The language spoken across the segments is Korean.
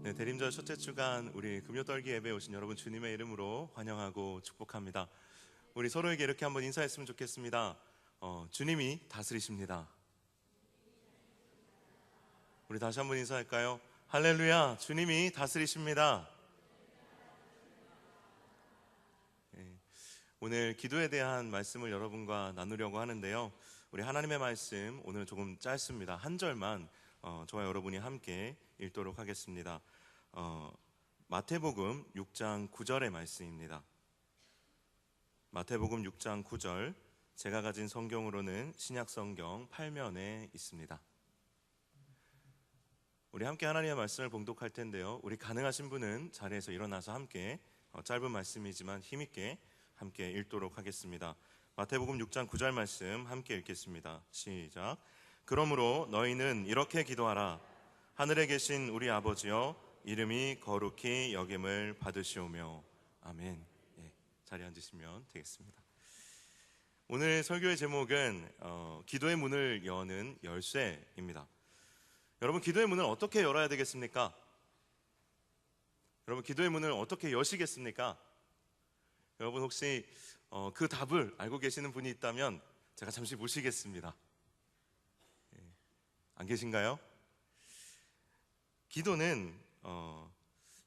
네, 대림절 첫째 주간 우리 금요떨기 예배에 오신 여러분 주님의 이름으로 환영하고 축복합니다. 우리 서로에게 이렇게 한번 인사했으면 좋겠습니다. 주님이 다스리십니다. 우리 다시 한번 인사할까요? 할렐루야, 주님이 다스리십니다. 네, 오늘 기도에 대한 말씀을 여러분과 나누려고 하는데요. 우리 하나님의 말씀 오늘은 조금 짧습니다. 한 절만 저와 여러분이 함께 읽도록 하겠습니다. 마태복음 6장 9절의 말씀입니다. 마태복음 6장 9절, 제가 가진 성경으로는 신약성경 8면에 있습니다. 우리 함께 하나님의 말씀을 봉독할 텐데요. 우리 가능하신 분은 자리에서 일어나서 함께 짧은 말씀이지만 힘있게 함께 읽도록 하겠습니다. 마태복음 6장 9절 말씀 함께 읽겠습니다. 시작. 그러므로 너희는 이렇게 기도하라. 하늘에 계신 우리 아버지여, 이름이 거룩히 여김을 받으시오며. 아멘. 예, 자리에 앉으시면 되겠습니다. 오늘 설교의 제목은 기도의 문을 여는 열쇠입니다. 여러분, 기도의 문을 어떻게 열어야 되겠습니까? 여러분, 기도의 문을 어떻게 여시겠습니까? 여러분, 혹시 그 답을 알고 계시는 분이 있다면 제가 잠시 모시겠습니다. 예, 안 계신가요? 기도는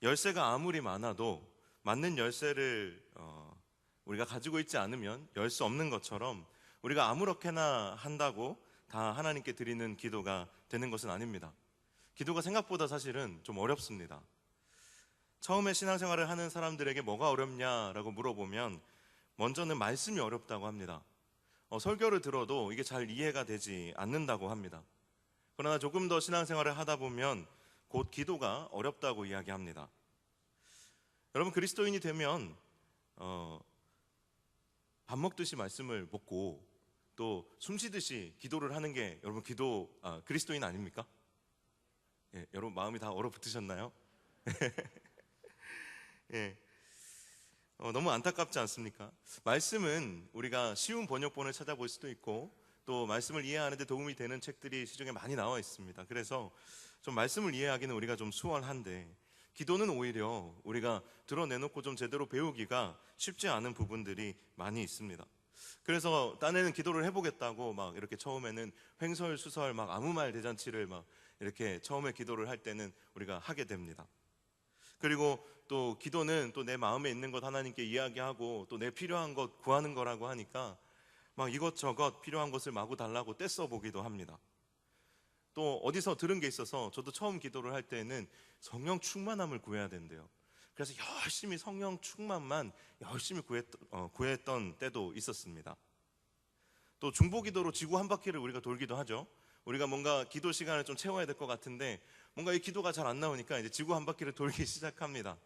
열쇠가 아무리 많아도 맞는 열쇠를 우리가 가지고 있지 않으면 열 수 없는 것처럼 우리가 아무렇게나 한다고 다 하나님께 드리는 기도가 되는 것은 아닙니다. 기도가 생각보다 사실은 좀 어렵습니다. 처음에 신앙생활을 하는 사람들에게 뭐가 어렵냐라고 물어보면 먼저는 말씀이 어렵다고 합니다. 설교를 들어도 이게 잘 이해가 되지 않는다고 합니다. 그러나 조금 더 신앙생활을 하다 보면 곧 기도가 어렵다고 이야기합니다. 여러분, 그리스도인이 되면 밥 먹듯이 말씀을 먹고 또 숨쉬듯이 기도를 하는 게 여러분 그리스도인 아닙니까? 예, 여러분 마음이 다 얼어붙으셨나요? 예, 너무 안타깝지 않습니까? 말씀은 우리가 쉬운 번역본을 찾아볼 수도 있고 또 말씀을 이해하는 데 도움이 되는 책들이 시중에 많이 나와 있습니다. 그래서 좀 말씀을 이해하기는 우리가 좀 수월한데 기도는 오히려 우리가 드러내놓고 좀 제대로 배우기가 쉽지 않은 부분들이 많이 있습니다. 그래서 딴에는 기도를 해보겠다고 막 이렇게 처음에는 횡설수설 막 아무 말 대잔치를 막 이렇게 처음에 기도를 할 때는 우리가 하게 됩니다. 그리고 또 기도는 또 내 마음에 있는 것 하나님께 이야기하고 또 내 필요한 것 구하는 거라고 하니까 막 이것저것 필요한 것을 마구 달라고 떼써 보기도 합니다. 또 어디서 들은 게 있어서 저도 처음 기도를 할 때는 성령 충만함을 구해야 된대요. 그래서 열심히 성령 충만만 열심히 구했던 때도 있었습니다. 또 중보기도로 지구 한 바퀴를 우리가 돌기도 하죠. 우리가 뭔가 기도 시간을 좀 채워야 될 것 같은데 뭔가 이 기도가 잘 안 나오니까 이제 지구 한 바퀴를 돌기 시작합니다.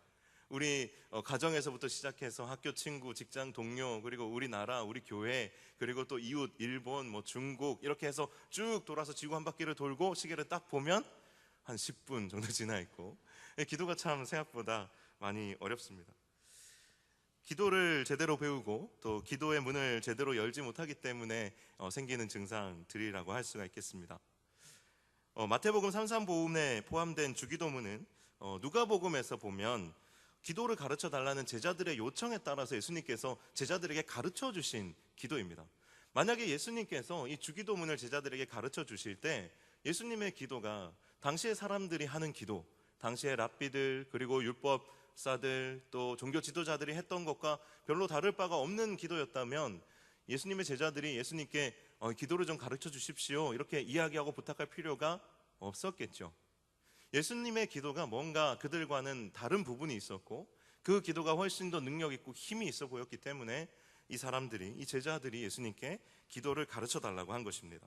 우리 가정에서부터 시작해서 학교 친구, 직장 동료, 그리고 우리나라, 우리 교회, 그리고 또 이웃, 일본, 중국 이렇게 해서 쭉 돌아서 지구 한 바퀴를 돌고 시계를 딱 보면 한 10분 정도 지나 있고, 기도가 참 생각보다 많이 어렵습니다. 기도를 제대로 배우고 또 기도의 문을 제대로 열지 못하기 때문에 생기는 증상들이라고 할 수가 있겠습니다. 마태복음 33복음에 포함된 주기도문은 누가복음에서 보면 기도를 가르쳐 달라는 제자들의 요청에 따라서 예수님께서 제자들에게 가르쳐 주신 기도입니다. 만약에 예수님께서 이 주기도문을 제자들에게 가르쳐 주실 때 예수님의 기도가 당시의 사람들이 하는 기도, 당시의 랍비들 그리고 율법사들 또 종교 지도자들이 했던 것과 별로 다를 바가 없는 기도였다면 예수님의 제자들이 예수님께 기도를 좀 가르쳐 주십시오 이렇게 이야기하고 부탁할 필요가 없었겠죠. 예수님의 기도가 뭔가 그들과는 다른 부분이 있었고 그 기도가 훨씬 더 능력 있고 힘이 있어 보였기 때문에 이 제자들이 예수님께 기도를 가르쳐 달라고 한 것입니다.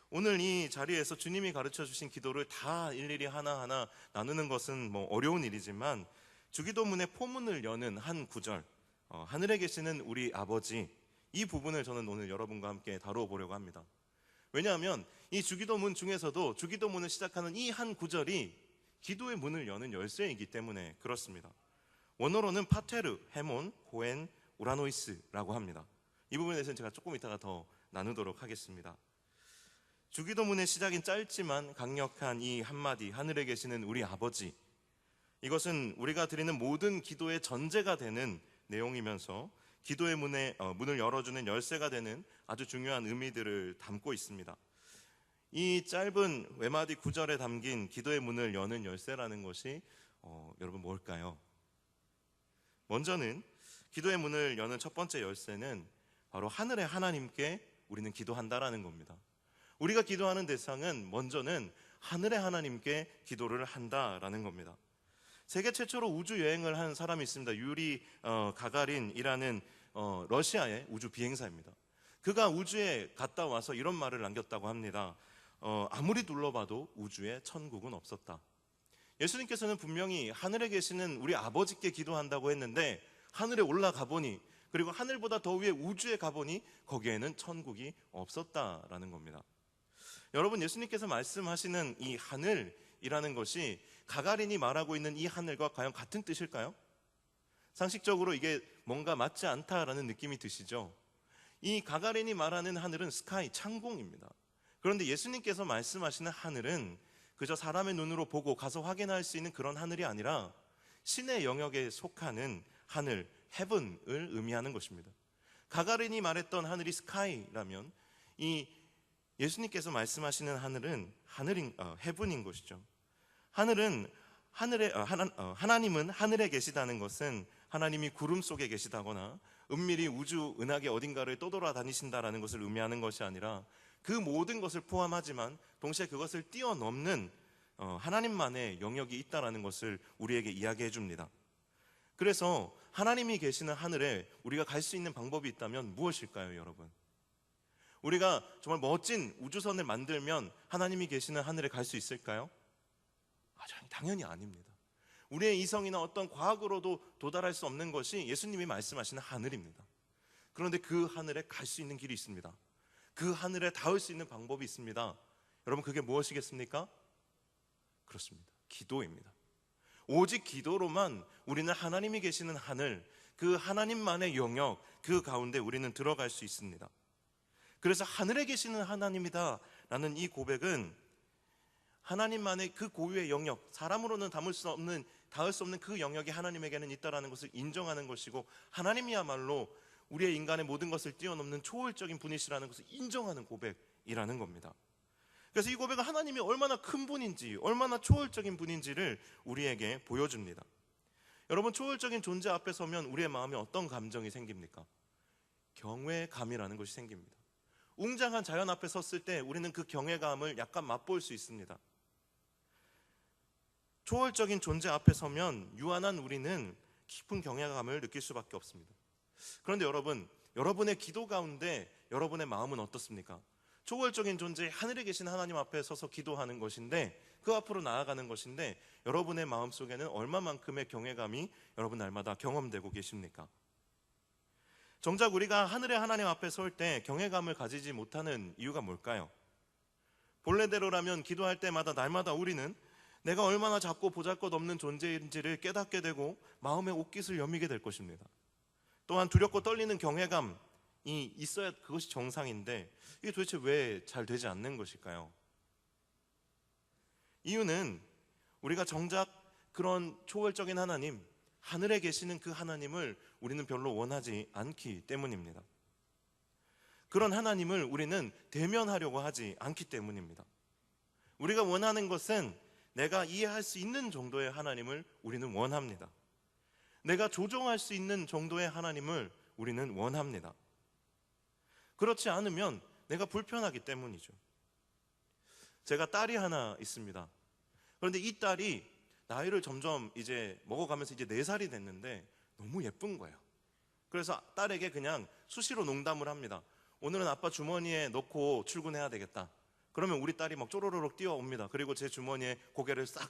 오늘 이 자리에서 주님이 가르쳐 주신 기도를 다 일일이 하나하나 나누는 것은 어려운 일이지만 주기도문의 포문을 여는 한 구절, 하늘에 계시는 우리 아버지, 이 부분을 저는 오늘 여러분과 함께 다루어 보려고 합니다. 왜냐하면 이 주기도문 중에서도 주기도문을 시작하는 이 한 구절이 기도의 문을 여는 열쇠이기 때문에 그렇습니다. 원어로는 파테르, 헤몬, 호엔, 우라노이스라고 합니다. 이 부분에 대해서는 제가 조금 이따가 더 나누도록 하겠습니다. 주기도문의 시작인 짧지만 강력한 이 한마디, 하늘에 계시는 우리 아버지, 이것은 우리가 드리는 모든 기도의 전제가 되는 내용이면서 기도의 문을 열어주는 열쇠가 되는 아주 중요한 의미들을 담고 있습니다. 이 짧은 외마디 구절에 담긴 기도의 문을 여는 열쇠라는 것이 여러분 뭘까요? 먼저는 기도의 문을 여는 첫 번째 열쇠는 바로 하늘의 하나님께 우리는 기도한다라는 겁니다. 우리가 기도하는 대상은 먼저는 하늘의 하나님께 기도를 한다라는 겁니다. 세계 최초로 우주 여행을 한 사람이 있습니다. 유리 가가린이라는 러시아의 우주 비행사입니다. 그가 우주에 갔다 와서 이런 말을 남겼다고 합니다. 아무리 둘러봐도 우주에 천국은 없었다. 예수님께서는 분명히 하늘에 계시는 우리 아버지께 기도한다고 했는데 하늘에 올라가 보니, 그리고 하늘보다 더 위에 우주에 가보니 거기에는 천국이 없었다라는 겁니다. 여러분, 예수님께서 말씀하시는 이 하늘이라는 것이 가가린이 말하고 있는 이 하늘과 과연 같은 뜻일까요? 상식적으로 이게 뭔가 맞지 않다라는 느낌이 드시죠? 이 가가린이 말하는 하늘은 스카이, 창공입니다. 그런데 예수님께서 말씀하시는 하늘은 그저 사람의 눈으로 보고 가서 확인할 수 있는 그런 하늘이 아니라 신의 영역에 속하는 하늘, 헤븐을 의미하는 것입니다. 가가린이 말했던 하늘이 스카이라면 이 예수님께서 말씀하시는 하늘은 헤븐인 것이죠. 하나님은 하늘에 계시다는 것은 하나님이 구름 속에 계시다거나 은밀히 우주 은하계 어딘가를 떠돌아다니신다라는 것을 의미하는 것이 아니라 그 모든 것을 포함하지만 동시에 그것을 뛰어넘는 하나님만의 영역이 있다라는 것을 우리에게 이야기해 줍니다. 그래서 하나님이 계시는 하늘에 우리가 갈 수 있는 방법이 있다면 무엇일까요, 여러분? 우리가 정말 멋진 우주선을 만들면 하나님이 계시는 하늘에 갈 수 있을까요? 당연히 아닙니다. 우리의 이성이나 어떤 과학으로도 도달할 수 없는 것이 예수님이 말씀하시는 하늘입니다. 그런데 그 하늘에 갈 수 있는 길이 있습니다. 그 하늘에 닿을 수 있는 방법이 있습니다. 여러분, 그게 무엇이겠습니까? 그렇습니다. 기도입니다. 오직 기도로만 우리는 하나님이 계시는 하늘, 그 하나님만의 영역, 그 가운데 우리는 들어갈 수 있습니다. 그래서 하늘에 계시는 하나님이다 라는 이 고백은 하나님만의 그 고유의 영역, 사람으로는 닿을 수 없는 그 영역이 하나님에게는 있다라는 것을 인정하는 것이고, 하나님이야말로 우리의 인간의 모든 것을 뛰어넘는 초월적인 분이시라는 것을 인정하는 고백이라는 겁니다. 그래서 이 고백은 하나님이 얼마나 큰 분인지, 얼마나 초월적인 분인지를 우리에게 보여줍니다. 여러분, 초월적인 존재 앞에 서면 우리의 마음에 어떤 감정이 생깁니까? 경외감이라는 것이 생깁니다. 웅장한 자연 앞에 섰을 때 우리는 그 경외감을 약간 맛볼 수 있습니다. 초월적인 존재 앞에 서면 유한한 우리는 깊은 경외감을 느낄 수밖에 없습니다. 그런데 여러분의 기도 가운데 여러분의 마음은 어떻습니까? 초월적인 존재, 하늘에 계신 하나님 앞에 서서 기도하는 것인데, 그 앞으로 나아가는 것인데, 여러분의 마음속에는 얼마만큼의 경외감이 여러분 날마다 경험되고 계십니까? 정작 우리가 하늘의 하나님 앞에 설 때 경외감을 가지지 못하는 이유가 뭘까요? 본래대로라면 기도할 때마다 날마다 우리는 내가 얼마나 작고 보잘것없는 존재인지를 깨닫게 되고 마음의 옷깃을 여미게 될 것입니다. 또한 두렵고 떨리는 경외감이 있어야 그것이 정상인데, 이게 도대체 왜 잘 되지 않는 것일까요? 이유는 우리가 정작 그런 초월적인 하나님, 하늘에 계시는 그 하나님을 우리는 별로 원하지 않기 때문입니다. 그런 하나님을 우리는 대면하려고 하지 않기 때문입니다. 우리가 원하는 것은 내가 이해할 수 있는 정도의 하나님을 우리는 원합니다. 내가 조종할 수 있는 정도의 하나님을 우리는 원합니다. 그렇지 않으면 내가 불편하기 때문이죠. 제가 딸이 하나 있습니다. 그런데 이 딸이 나이를 점점 이제 먹어가면서 이제 4살이 됐는데 너무 예쁜 거예요. 그래서 딸에게 그냥 수시로 농담을 합니다. 오늘은 아빠 주머니에 넣고 출근해야 되겠다. 그러면 우리 딸이 막 쪼로로록 뛰어옵니다. 그리고 제 주머니에 고개를 싹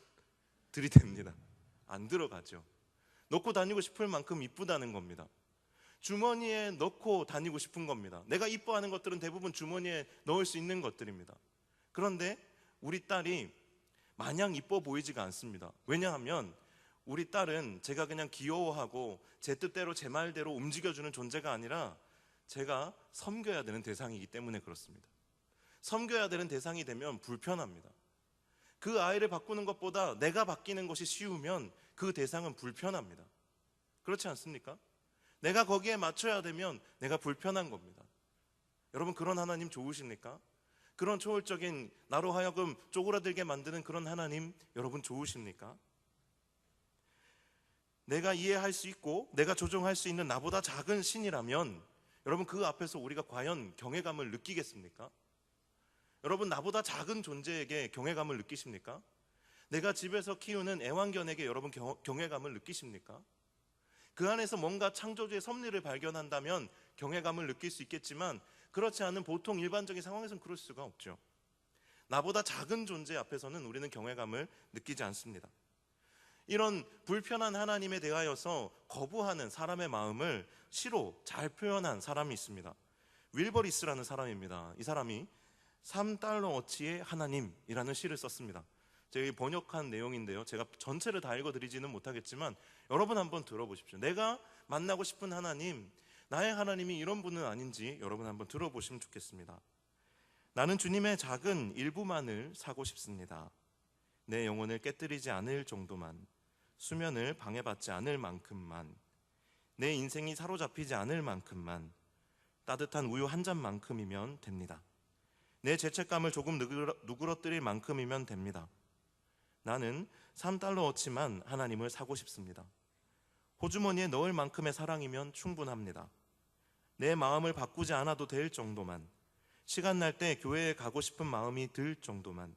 들이댑니다. 안 들어가죠. 넣고 다니고 싶을 만큼 이쁘다는 겁니다. 주머니에 넣고 다니고 싶은 겁니다. 내가 이뻐하는 것들은 대부분 주머니에 넣을 수 있는 것들입니다. 그런데 우리 딸이 마냥 이뻐 보이지가 않습니다. 왜냐하면 우리 딸은 제가 그냥 귀여워하고 제 뜻대로 제 말대로 움직여주는 존재가 아니라 제가 섬겨야 되는 대상이기 때문에 그렇습니다. 섬겨야 되는 대상이 되면 불편합니다. 그 아이를 바꾸는 것보다 내가 바뀌는 것이 쉬우면 그 대상은 불편합니다. 그렇지 않습니까? 내가 거기에 맞춰야 되면 내가 불편한 겁니다. 여러분, 그런 하나님 좋으십니까? 그런 초월적인, 나로 하여금 쪼그라들게 만드는 그런 하나님 여러분 좋으십니까? 내가 이해할 수 있고 내가 조종할 수 있는 나보다 작은 신이라면 여러분, 그 앞에서 우리가 과연 경외감을 느끼겠습니까? 여러분, 나보다 작은 존재에게 경외감을 느끼십니까? 내가 집에서 키우는 애완견에게 여러분 경외감을 느끼십니까? 그 안에서 뭔가 창조주의 섭리를 발견한다면 경외감을 느낄 수 있겠지만, 그렇지 않은 보통 일반적인 상황에서는 그럴 수가 없죠. 나보다 작은 존재 앞에서는 우리는 경외감을 느끼지 않습니다. 이런 불편한 하나님에 대하여서 거부하는 사람의 마음을 시로 잘 표현한 사람이 있습니다. 윌버리스라는 사람입니다. 이 사람이 3달러어치의 하나님이라는 시를 썼습니다. 제가 번역한 내용인데요, 제가 전체를 다 읽어드리지는 못하겠지만 여러분 한번 들어보십시오. 내가 만나고 싶은 하나님, 나의 하나님이 이런 분은 아닌지 여러분 한번 들어보시면 좋겠습니다. 나는 주님의 작은 일부만을 사고 싶습니다. 내 영혼을 깨뜨리지 않을 정도만, 수면을 방해받지 않을 만큼만, 내 인생이 사로잡히지 않을 만큼만, 따뜻한 우유 한 잔만큼이면 됩니다. 내 죄책감을 조금 누그러뜨릴 만큼이면 됩니다. 나는 3달러어치만 하나님을 사고 싶습니다. 호주머니에 넣을 만큼의 사랑이면 충분합니다. 내 마음을 바꾸지 않아도 될 정도만, 시간 날 때 교회에 가고 싶은 마음이 들 정도만.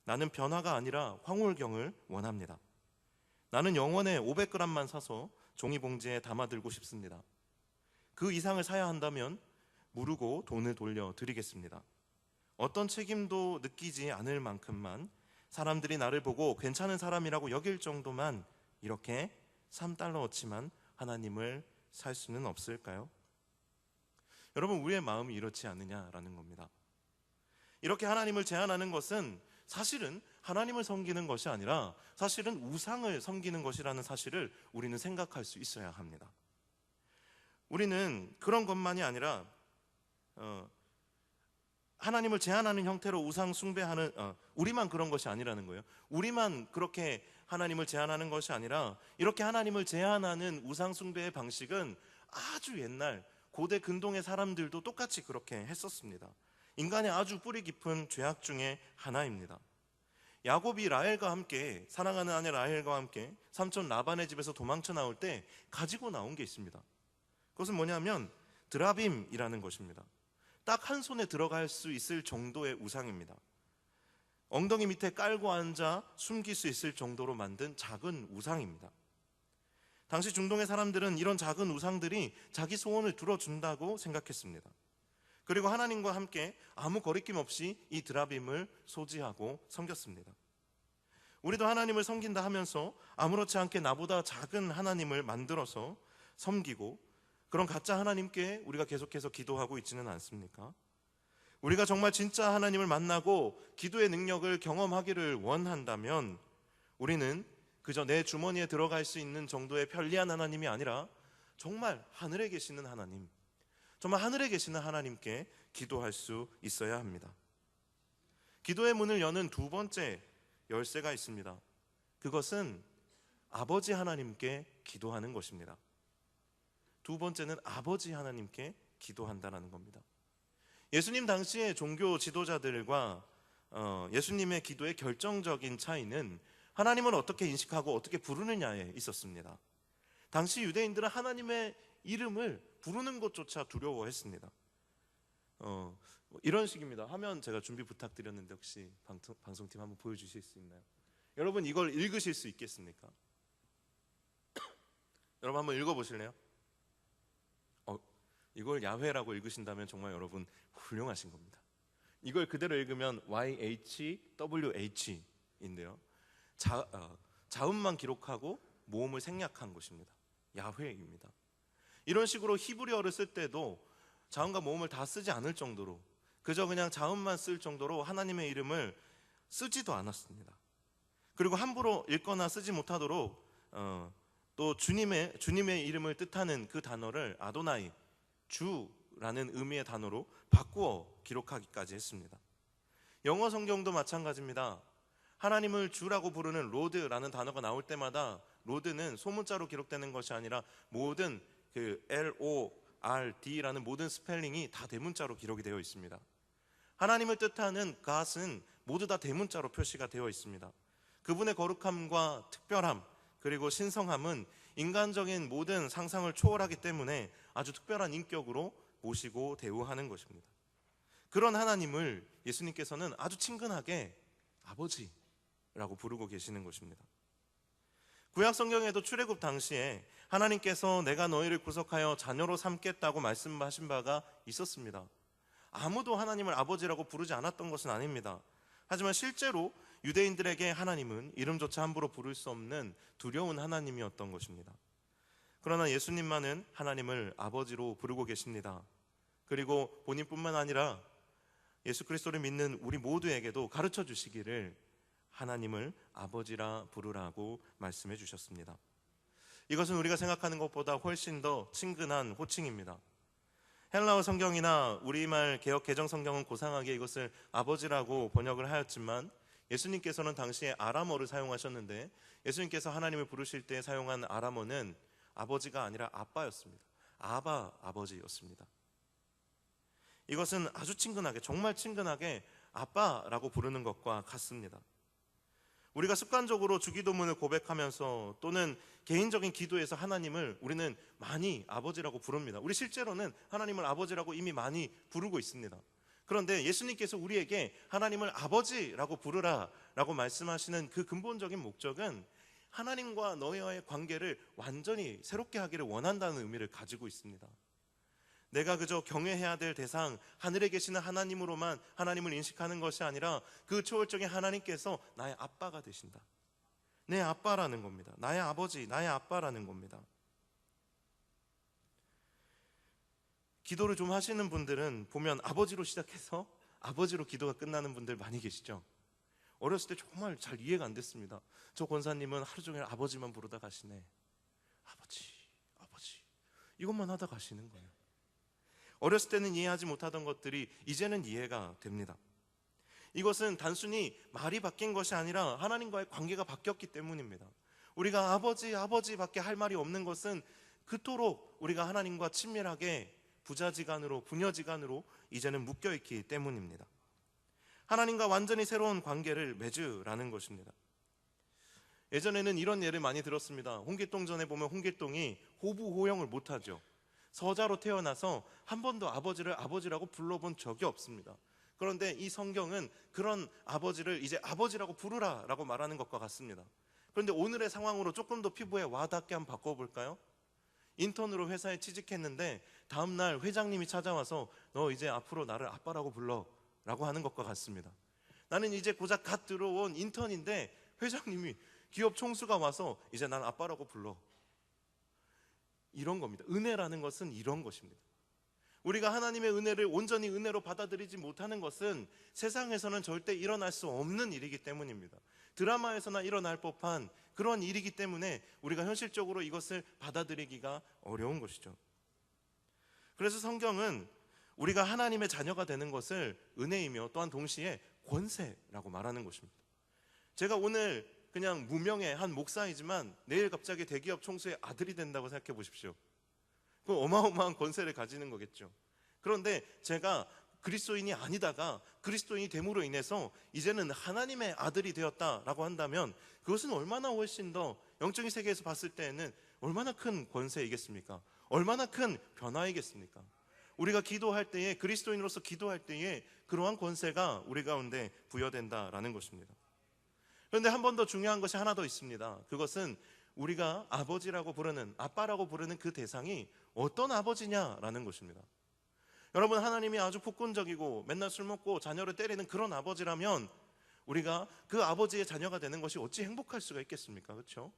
나는 변화가 아니라 황홀경을 원합니다. 나는 영원에 500g만 사서 종이봉지에 담아들고 싶습니다. 그 이상을 사야 한다면 무르고 돈을 돌려드리겠습니다. 어떤 책임도 느끼지 않을 만큼만, 사람들이 나를 보고 괜찮은 사람이라고 여길 정도만, 이렇게 3달러어치만 하나님을 살 수는 없을까요? 여러분, 우리의 마음이 이렇지 않느냐라는 겁니다. 이렇게 하나님을 제한하는 것은 사실은 하나님을 섬기는 것이 아니라 사실은 우상을 섬기는 것이라는 사실을 우리는 생각할 수 있어야 합니다. 우리는 그런 것만이 아니라 하나님을 제한하는 형태로 우상 숭배하는, 우리만 그런 것이 아니라는 거예요. 우리만 그렇게 하나님을 제한하는 것이 아니라 이렇게 하나님을 제한하는 우상 숭배의 방식은 아주 옛날 고대 근동의 사람들도 똑같이 그렇게 했었습니다. 인간의 아주 뿌리 깊은 죄악 중에 하나입니다. 야곱이 라헬과 함께, 사랑하는 아내 라헬과 함께 삼촌 라반의 집에서 도망쳐 나올 때 가지고 나온 게 있습니다. 그것은 뭐냐면 드라빔이라는 것입니다. 딱 한 손에 들어갈 수 있을 정도의 우상입니다. 엉덩이 밑에 깔고 앉아 숨길 수 있을 정도로 만든 작은 우상입니다. 당시 중동의 사람들은 이런 작은 우상들이 자기 소원을 들어준다고 생각했습니다. 그리고 하나님과 함께 아무 거리낌 없이 이 드라빔을 소지하고 섬겼습니다. 우리도 하나님을 섬긴다 하면서 아무렇지 않게 나보다 작은 하나님을 만들어서 섬기고, 그런 가짜 하나님께 우리가 계속해서 기도하고 있지는 않습니까? 우리가 정말 진짜 하나님을 만나고 기도의 능력을 경험하기를 원한다면 우리는 그저 내 주머니에 들어갈 수 있는 정도의 편리한 하나님이 아니라 정말 하늘에 계시는 하나님, 정말 하늘에 계시는 하나님께 기도할 수 있어야 합니다. 기도의 문을 여는 두 번째 열쇠가 있습니다. 그것은 아버지 하나님께 기도하는 것입니다. 두 번째는 아버지 하나님께 기도한다는 겁니다. 예수님 당시의 종교 지도자들과 예수님의 기도의 결정적인 차이는 하나님을 어떻게 인식하고 어떻게 부르느냐에 있었습니다. 당시 유대인들은 하나님의 이름을 부르는 것조차 두려워했습니다. 이런 식입니다. 화면 제가 준비 부탁드렸는데 혹시 방송팀 한번 보여주실 수 있나요? 여러분, 이걸 읽으실 수 있겠습니까? 여러분 한번 읽어보실래요? 이걸 야훼라고 읽으신다면 정말 여러분 훌륭하신 겁니다. 이걸 그대로 읽으면 YHWH인데요, 자음만 기록하고 모음을 생략한 것입니다. 야훼입니다. 이런 식으로 히브리어를 쓸 때도 자음과 모음을 다 쓰지 않을 정도로, 그저 그냥 자음만 쓸 정도로 하나님의 이름을 쓰지도 않았습니다. 그리고 함부로 읽거나 쓰지 못하도록 또 주님의 이름을 뜻하는 그 단어를 아도나이, 주 부라는 의미의 단어로 바꾸어 기록하기까지 했습니다. 영어 성경도 마찬가지입니다. 하나님을 주라고 부르는 로드라는 단어가 나올 때마다 로드는 소문자로 기록되는 것이 아니라 모든 그 LORD라는 모든 스펠링이 다 대문자로 기록이 되어 있습니다. 하나님을 뜻하는 God은 모두 다 대문자로 표시가 되어 있습니다. 그분의 거룩함과 특별함 그리고 신성함은 인간적인 모든 상상을 초월하기 때문에 아주 특별한 인격으로 모시고 대우하는 것입니다. 그런 하나님을 예수님께서는 아주 친근하게 아버지라고 부르고 계시는 것입니다. 구약 성경에도 출애굽 당시에 하나님께서 내가 너희를 구속하여 자녀로 삼겠다고 말씀하신 바가 있었습니다. 아무도 하나님을 아버지라고 부르지 않았던 것은 아닙니다. 하지만 실제로 유대인들에게 하나님은 이름조차 함부로 부를 수 없는 두려운 하나님이었던 것입니다. 그러나 예수님만은 하나님을 아버지로 부르고 계십니다. 그리고 본인뿐만 아니라 예수 그리스도를 믿는 우리 모두에게도 가르쳐 주시기를 하나님을 아버지라 부르라고 말씀해 주셨습니다. 이것은 우리가 생각하는 것보다 훨씬 더 친근한 호칭입니다. 헬라어 성경이나 우리말 개역 개정 성경은 고상하게 이것을 아버지라고 번역을 하였지만 예수님께서는 당시에 아람어를 사용하셨는데 예수님께서 하나님을 부르실 때 사용한 아람어는 아버지가 아니라 아빠였습니다. 아버지였습니다. 이것은 아주 친근하게, 정말 친근하게 아빠라고 부르는 것과 같습니다. 우리가 습관적으로 주기도문을 고백하면서 또는 개인적인 기도에서 하나님을 우리는 많이 아버지라고 부릅니다. 우리 실제로는 하나님을 아버지라고 이미 많이 부르고 있습니다. 그런데 예수님께서 우리에게 하나님을 아버지라고 부르라 라고 말씀하시는 그 근본적인 목적은 하나님과 너희와의 관계를 완전히 새롭게 하기를 원한다는 의미를 가지고 있습니다. 내가 그저 경외해야 될 대상, 하늘에 계시는 하나님으로만 하나님을 인식하는 것이 아니라 그 초월적인 하나님께서 나의 아빠가 되신다. 내 아빠라는 겁니다. 나의 아버지, 나의 아빠라는 겁니다. 기도를 좀 하시는 분들은 보면 아버지로 시작해서 아버지로 기도가 끝나는 분들 많이 계시죠. 어렸을 때 정말 잘 이해가 안 됐습니다. 저 권사님은 하루 종일 아버지만 부르다 가시네. 아버지 이것만 하다 가시는 거예요. 어렸을 때는 이해하지 못하던 것들이 이제는 이해가 됩니다. 이것은 단순히 말이 바뀐 것이 아니라 하나님과의 관계가 바뀌었기 때문입니다. 우리가 아버지밖에 할 말이 없는 것은 그토록 우리가 하나님과 친밀하게 부자지간으로 부녀지간으로 이제는 묶여있기 때문입니다. 하나님과 완전히 새로운 관계를 맺으라는 것입니다. 예전에는 이런 예를 많이 들었습니다. 홍길동전에 보면 홍길동이 호부호영을 못하죠. 서자로 태어나서 한 번도 아버지를 아버지라고 불러본 적이 없습니다. 그런데 이 성경은 그런 아버지를 이제 아버지라고 부르라라고 말하는 것과 같습니다. 그런데 오늘의 상황으로 조금 더 피부에 와닿게 한번 바꿔볼까요? 인턴으로 회사에 취직했는데 다음날 회장님이 찾아와서 너 이제 앞으로 나를 아빠라고 불러 라고 하는 것과 같습니다. 나는 이제 고작 갓 들어온 인턴인데 회장님이 기업 총수가 와서 이제 난 아빠라고 불러. 이런 겁니다. 은혜라는 것은 이런 것입니다. 우리가 하나님의 은혜를 온전히 은혜로 받아들이지 못하는 것은 세상에서는 절대 일어날 수 없는 일이기 때문입니다. 드라마에서나 일어날 법한 그런 일이기 때문에 우리가 현실적으로 이것을 받아들이기가 어려운 것이죠. 그래서 성경은 우리가 하나님의 자녀가 되는 것을 은혜이며 또한 동시에 권세라고 말하는 것입니다. 제가 오늘 그냥 무명의 한 목사이지만 내일 갑자기 대기업 총수의 아들이 된다고 생각해 보십시오. 그 어마어마한 권세를 가지는 거겠죠. 그런데 제가 그리스도인이 아니다가 그리스도인이 됨으로 인해서 이제는 하나님의 아들이 되었다라고 한다면 그것은 얼마나 훨씬 더 영적인 세계에서 봤을 때에는 얼마나 큰 권세이겠습니까? 얼마나 큰 변화이겠습니까? 우리가 기도할 때에 그리스도인으로서 기도할 때에 그러한 권세가 우리 가운데 부여된다라는 것입니다. 그런데 한 번 더 중요한 것이 하나 더 있습니다. 그것은 우리가 아버지라고 부르는, 아빠라고 부르는 그 대상이 어떤 아버지냐라는 것입니다. 여러분, 하나님이 아주 폭군적이고 맨날 술 먹고 자녀를 때리는 그런 아버지라면 우리가 그 아버지의 자녀가 되는 것이 어찌 행복할 수가 있겠습니까? 그렇죠?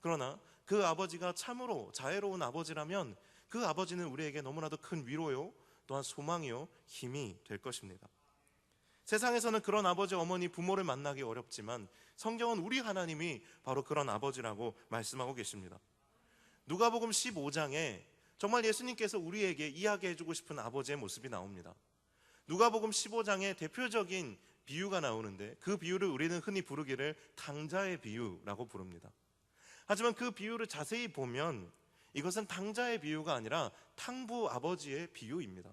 그러나 그 아버지가 참으로 자애로운 아버지라면 그 아버지는 우리에게 너무나도 큰 위로요, 또한 소망이요, 힘이 될 것입니다. 세상에서는 그런 아버지, 어머니, 부모를 만나기 어렵지만 성경은 우리 하나님이 바로 그런 아버지라고 말씀하고 계십니다. 누가복음 15장에 정말 예수님께서 우리에게 이야기해주고 싶은 아버지의 모습이 나옵니다. 누가복음 15장에 대표적인 비유가 나오는데 그 비유를 우리는 흔히 부르기를 당자의 비유라고 부릅니다. 하지만 그 비유를 자세히 보면 이것은 당자의 비유가 아니라 탕부 아버지의 비유입니다.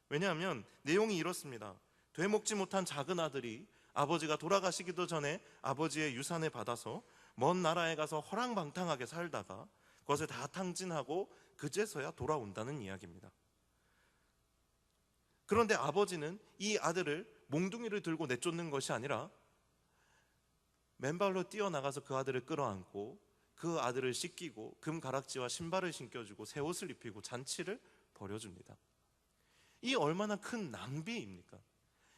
왜냐하면 내용이 이렇습니다. 되먹지 못한 작은 아들이 아버지가 돌아가시기도 전에 아버지의 유산을 받아서 먼 나라에 가서 허랑방탕하게 살다가 그것을 다 탕진하고 그제서야 돌아온다는 이야기입니다. 그런데 아버지는 이 아들을 몽둥이를 들고 내쫓는 것이 아니라 맨발로 뛰어나가서 그 아들을 끌어안고 그 아들을 씻기고 금가락지와 신발을 신겨주고 새 옷을 입히고 잔치를 벌여줍니다. 이 얼마나 큰 낭비입니까?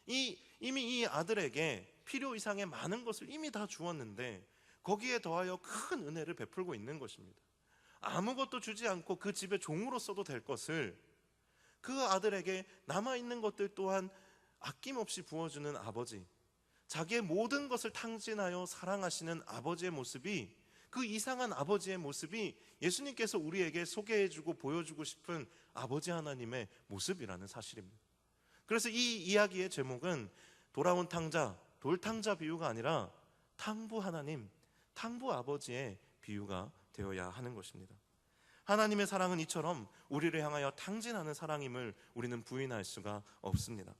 이미 이 아들에게 필요 이상의 많은 것을 이미 다 주었는데 거기에 더하여 큰 은혜를 베풀고 있는 것입니다. 아무것도 주지 않고 그 집의 종으로 써도 될 것을 그 아들에게 남아있는 것들 또한 아낌없이 부어주는 아버지, 자기의 모든 것을 탕진하여 사랑하시는 아버지의 모습이, 그 이상한 아버지의 모습이 예수님께서 우리에게 소개해주고 보여주고 싶은 아버지 하나님의 모습이라는 사실입니다. 그래서 이 이야기의 제목은 돌아온 탕자, 돌탕자 비유가 아니라 탕부 하나님, 탕부 아버지의 비유가 되어야 하는 것입니다. 하나님의 사랑은 이처럼 우리를 향하여 탕진하는 사랑임을 우리는 부인할 수가 없습니다.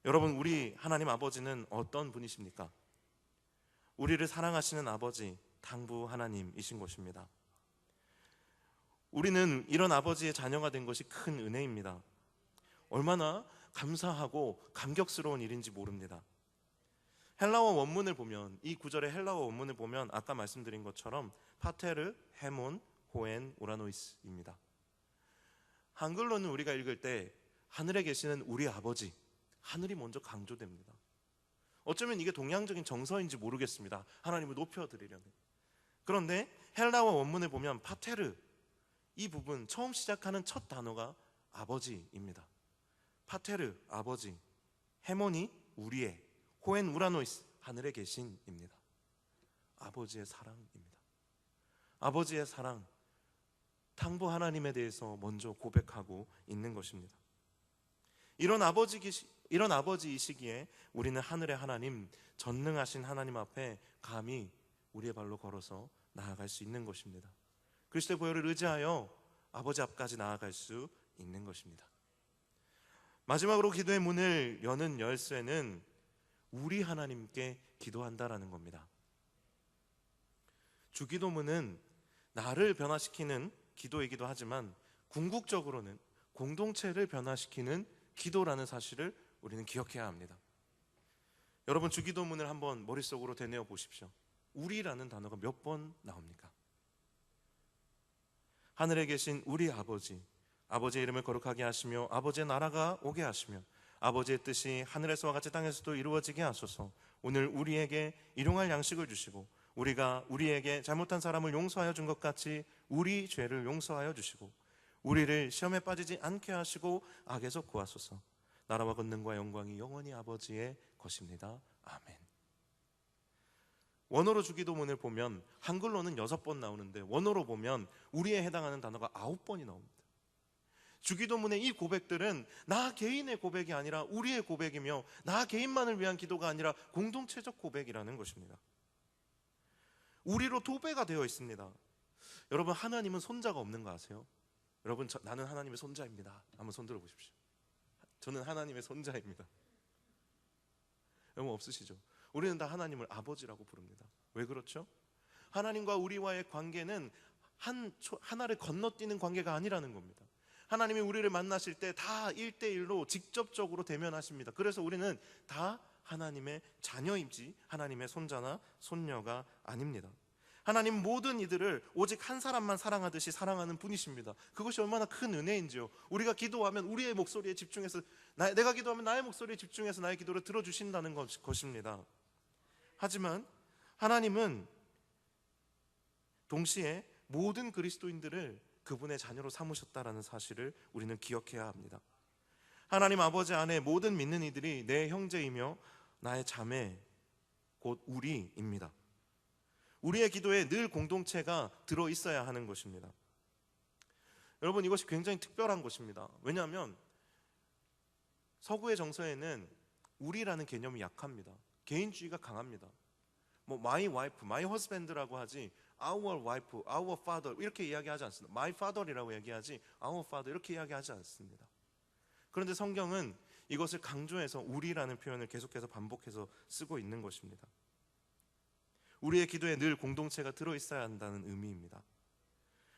여러분, 우리 하나님 아버지는 어떤 분이십니까? 우리를 사랑하시는 아버지, 탕부 하나님이신 것입니다. 우리는 이런 아버지의 자녀가 된 것이 큰 은혜입니다. 얼마나 감사하고 감격스러운 일인지 모릅니다. 헬라어 원문을 보면, 이 구절의 헬라어 원문을 보면 아까 말씀드린 것처럼 파테르, 헤몬, 호엔, 우라노이스입니다. 한글로는 우리가 읽을 때 하늘에 계시는 우리 아버지, 하늘이 먼저 강조됩니다. 어쩌면 이게 동양적인 정서인지 모르겠습니다. 하나님을 높여드리려는. 그런데 헬라어 원문을 보면 파테르, 이 부분 처음 시작하는 첫 단어가 아버지입니다. 파테르, 아버지, 헤몬이 우리의, 호엔 우라노이스, 하늘에 계신입니다. 아버지의 사랑입니다. 아버지의 사랑, 탕부 하나님에 대해서 먼저 고백하고 있는 것입니다. 이런 아버지이시기에 우리는 하늘의 하나님, 전능하신 하나님 앞에 감히 우리의 발로 걸어서 나아갈 수 있는 것입니다. 그리스도의 보혈을 의지하여 아버지 앞까지 나아갈 수 있는 것입니다. 마지막으로 기도의 문을 여는 열쇠는 우리 하나님께 기도한다라는 겁니다. 주기도문은 나를 변화시키는 기도이기도 하지만 궁극적으로는 공동체를 변화시키는 기도라는 사실을 우리는 기억해야 합니다. 여러분, 주기도문을 한번 머릿속으로 되뇌어 보십시오. 우리라는 단어가 몇 번 나옵니까? 하늘에 계신 우리 아버지, 아버지의 이름을 거룩하게 하시며 아버지의 나라가 오게 하시며 아버지의 뜻이 하늘에서와 같이 땅에서도 이루어지게 하소서. 오늘 우리에게 일용할 양식을 주시고 우리가 우리에게 잘못한 사람을 용서하여 준 것 같이 우리 죄를 용서하여 주시고 우리를 시험에 빠지지 않게 하시고 악에서 구하소서. 나라와 권능과 영광이 영원히 아버지의 것입니다. 아멘. 원어로 주기도문을 보면 한글로는 6번 나오는데 원어로 보면 우리에 해당하는 단어가 9번이 나옵니다. 주기도문의 이 고백들은 나 개인의 고백이 아니라 우리의 고백이며 나 개인만을 위한 기도가 아니라 공동체적 고백이라는 것입니다. 우리로 도배가 되어 있습니다. 여러분, 하나님은 손자가 없는 거 아세요? 여러분, 나는 하나님의 손자입니다. 한번 손 들어 보십시오. 저는 하나님의 손자입니다. 여러분, 없으시죠? 우리는 다 하나님을 아버지라고 부릅니다. 왜 그렇죠? 하나님과 우리와의 관계는 하나를 건너뛰는 관계가 아니라는 겁니다. 하나님이 우리를 만나실 때 다 1대1로 직접적으로 대면하십니다. 그래서 우리는 다 하나님의 자녀이지 하나님의 손자나 손녀가 아닙니다. 하나님 모든 이들을 오직 한 사람만 사랑하듯이 사랑하는 분이십니다. 그것이 얼마나 큰 은혜인지요. 우리가 기도하면 우리의 목소리에 집중해서 내가 기도하면 나의 목소리에 집중해서 나의 기도를 들어주신다는 것입니다. 하지만 하나님은 동시에 모든 그리스도인들을 그분의 자녀로 삼으셨다라는 사실을 우리는 기억해야 합니다. 하나님 아버지 안에 모든 믿는 이들이 내 형제이며 나의 자매 곧 우리입니다. 우리의 기도에 늘 공동체가 들어있어야 하는 것입니다. 여러분, 이것이 굉장히 특별한 것입니다. 왜냐하면 서구의 정서에는 우리라는 개념이 약합니다. 개인주의가 강합니다. my wife, my husband라고 하지 our wife, our father 이렇게 이야기하지 않습니다. my father이라고 얘기하지 our father 이렇게 이야기하지 않습니다. 그런데 성경은 이것을 강조해서 우리라는 표현을 계속해서 반복해서 쓰고 있는 것입니다. 우리의 기도에 늘 공동체가 들어있어야 한다는 의미입니다.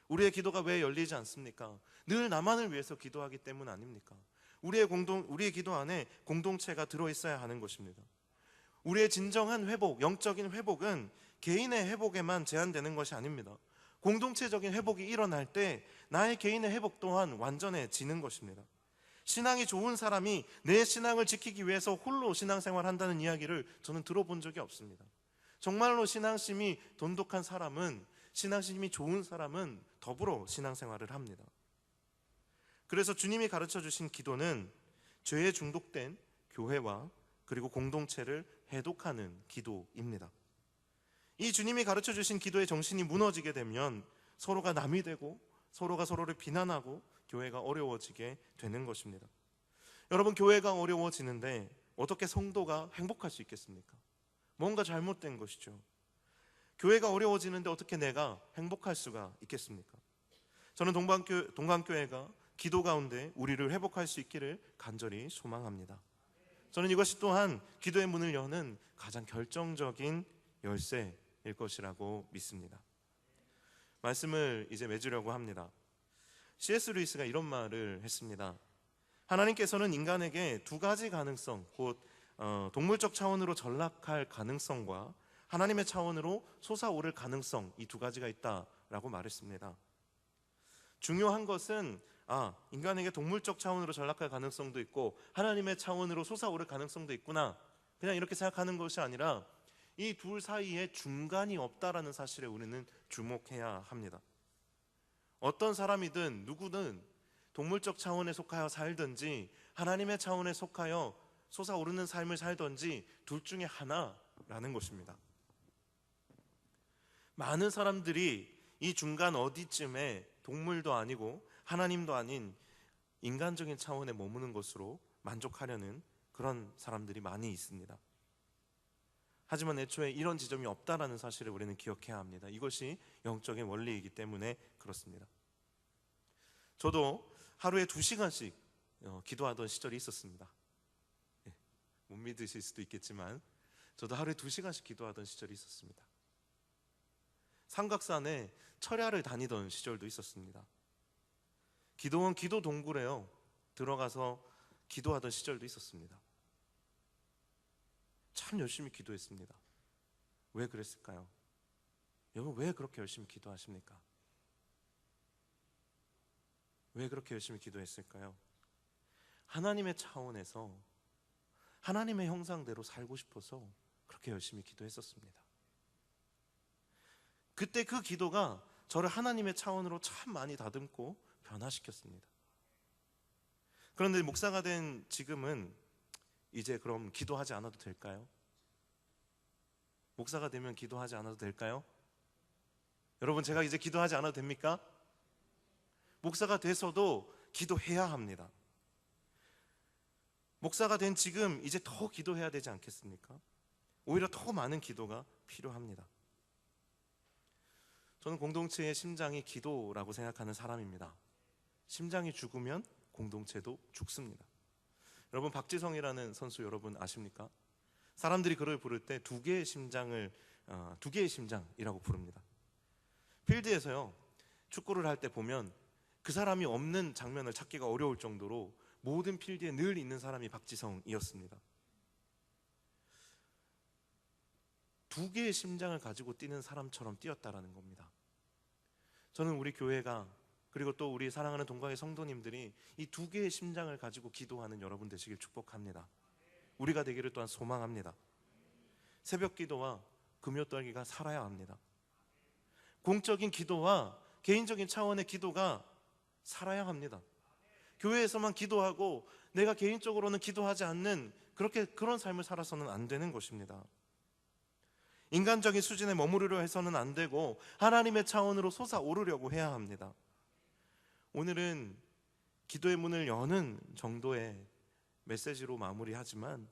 우리의 기도가 왜 열리지 않습니까? 늘 나만을 위해서 기도하기 때문 아닙니까? 우리의 기도 안에 공동체가 들어있어야 하는 것입니다. 우리의 진정한 회복, 영적인 회복은 개인의 회복에만 제한되는 것이 아닙니다. 공동체적인 회복이 일어날 때 나의 개인의 회복 또한 완전해지는 것입니다. 신앙이 좋은 사람이 내 신앙을 지키기 위해서 홀로 신앙생활을 한다는 이야기를 저는 들어본 적이 없습니다. 정말로 신앙심이 돈독한 사람은, 신앙심이 좋은 사람은 더불어 신앙생활을 합니다. 그래서 주님이 가르쳐 주신 기도는 죄에 중독된 교회와 그리고 공동체를 해독하는 기도입니다. 이 주님이 가르쳐 주신 기도의 정신이 무너지게 되면 서로가 남이 되고 서로가 서로를 비난하고 교회가 어려워지게 되는 것입니다. 여러분, 교회가 어려워지는데 어떻게 성도가 행복할 수 있겠습니까? 뭔가 잘못된 것이죠. 교회가 어려워지는데 어떻게 내가 행복할 수가 있겠습니까? 저는 동방교회가 기도 가운데 우리를 회복할 수 있기를 간절히 소망합니다. 저는 이것이 또한 기도의 문을 여는 가장 결정적인 열쇠일 것이라고 믿습니다. 말씀을 이제 맺으려고 합니다. C.S. 루이스가 이런 말을 했습니다. 하나님께서는 인간에게 두 가지 가능성, 곧 동물적 차원으로 전락할 가능성과 하나님의 차원으로 솟아오를 가능성, 이 두 가지가 있다라고 말했습니다. 중요한 것은 인간에게 동물적 차원으로 전락할 가능성도 있고 하나님의 차원으로 솟아오를 가능성도 있구나, 그냥 이렇게 생각하는 것이 아니라 이 둘 사이에 중간이 없다라는 사실에 우리는 주목해야 합니다. 어떤 사람이든 누구든 동물적 차원에 속하여 살든지 하나님의 차원에 속하여 솟아오르는 삶을 살든지 둘 중에 하나라는 것입니다. 많은 사람들이 이 중간 어디쯤에 동물도 아니고 하나님도 아닌 인간적인 차원에 머무는 것으로 만족하려는 그런 사람들이 많이 있습니다. 하지만 애초에 이런 지점이 없다라는 사실을 우리는 기억해야 합니다. 이것이 영적인 원리이기 때문에 그렇습니다. 저도 하루에 2시간씩 기도하던 시절이 있었습니다. 못 믿으실 수도 있겠지만 저도 하루에 2시간씩 기도하던 시절이 있었습니다. 삼각산에 철야를 다니던 시절도 있었습니다. 기도원 기도 동굴에요 들어가서 기도하던 시절도 있었습니다. 참 열심히 기도했습니다. 왜 그랬을까요? 여러분, 왜 그렇게 열심히 기도하십니까? 왜 그렇게 열심히 기도했을까요? 하나님의 차원에서 하나님의 형상대로 살고 싶어서 그렇게 열심히 기도했었습니다. 그때 그 기도가 저를 하나님의 차원으로 참 많이 다듬고 변화시켰습니다. 그런데 목사가 된 지금은 이제 그럼 기도하지 않아도 될까요? 목사가 되면 기도하지 않아도 될까요? 여러분, 제가 이제 기도하지 않아도 됩니까? 목사가 돼서도 기도해야 합니다. 목사가 된 지금 이제 더 기도해야 되지 않겠습니까? 오히려 더 많은 기도가 필요합니다. 저는 공동체의 심장이 기도라고 생각하는 사람입니다. 심장이 죽으면 공동체도 죽습니다. 여러분, 박지성이라는 선수 여러분 아십니까? 사람들이 그를 부를 때 두 개의 심장이라고 부릅니다. 필드에서요, 축구를 할 때 보면 그 사람이 없는 장면을 찾기가 어려울 정도로 모든 필드에 늘 있는 사람이 박지성이었습니다. 두 개의 심장을 가지고 뛰는 사람처럼 뛰었다라는 겁니다. 저는 우리 교회가, 그리고 또 우리 사랑하는 동광의 성도님들이 이 두 개의 심장을 가지고 기도하는 여러분 되시길 축복합니다. 우리가 되기를 또한 소망합니다. 새벽 기도와 금요떨기가 살아야 합니다. 공적인 기도와 개인적인 차원의 기도가 살아야 합니다. 교회에서만 기도하고 내가 개인적으로는 기도하지 않는 그런 삶을 살아서는 안 되는 것입니다. 인간적인 수준에 머무르려 해서는 안 되고 하나님의 차원으로 솟아오르려고 해야 합니다. 오늘은 기도의 문을 여는 정도의 메시지로 마무리하지만,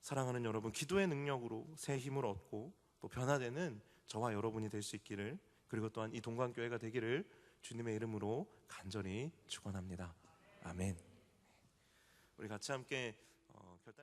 사랑하는 여러분, 기도의 능력으로 새 힘을 얻고 또 변화되는 저와 여러분이 될 수 있기를, 그리고 또한 이 동관교회가 되기를 주님의 이름으로 간절히 축원합니다. 아멘. 우리 같이 함께 결단